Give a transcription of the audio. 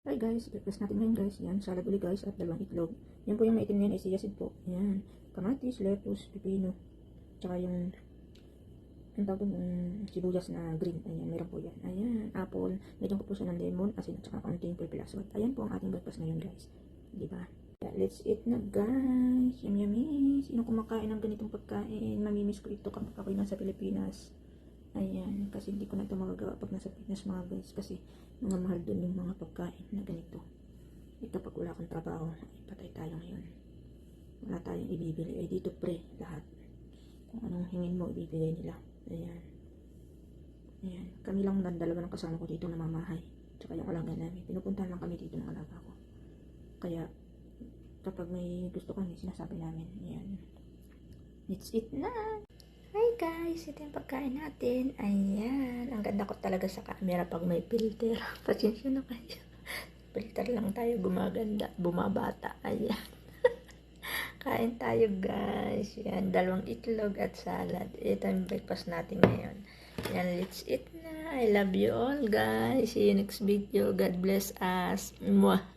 Hi guys, breakfast natin ngayon guys. Yan, salad ulit guys at dalawang itlog. Yan po yung maitim na yan ay siyasid po. Yan, kamatis, lettuce, pipino. Tsaka yung tawag doon, sibuyas na green. Ayan, meron po yan. Ayan, apple. Medyo ko po siya ng lemon, asin at saka konting purple aswad. Ayan po ang ating breakfast ngayon guys. Diba? Let's eat na guys. Yum yummy. Sino kumakain ng ganitong pagkain? Mamimiss ko ito kapag ako'y nasa Pilipinas. Ayan, kasi hindi ko na ito magagawa pag nasa Pinas mga guys, kasi mga mahal dun yung mga pagkain na ganito. Kapag wala kang trabaho, ay patay tayo ngayon. Wala tayong ibibili. Ay dito pre, lahat. Kung anong hingin mo, ibibigay nila. Ayan. Ayan. Kami lang dalawa ng kasama ko dito na mamahay. Tsaka yung alaga namin. Pinupuntahan lang kami dito ng alaga ko. Kaya, kapag may gusto kami, sinasabi namin. Ayan. Let's eat na! Hi guys, ito yung pagkain natin. Ayan, ang ganda ko talaga sa camera pag may filter. Pasensya na kayo. Filter lang tayo gumaganda, bumabata. Ayan. Kain tayo guys. Yan, dalawang itlog at salad. Ito yung breakfast natin ngayon. Yan, let's eat na. I love you all guys. See you next video. God bless us. Mwah.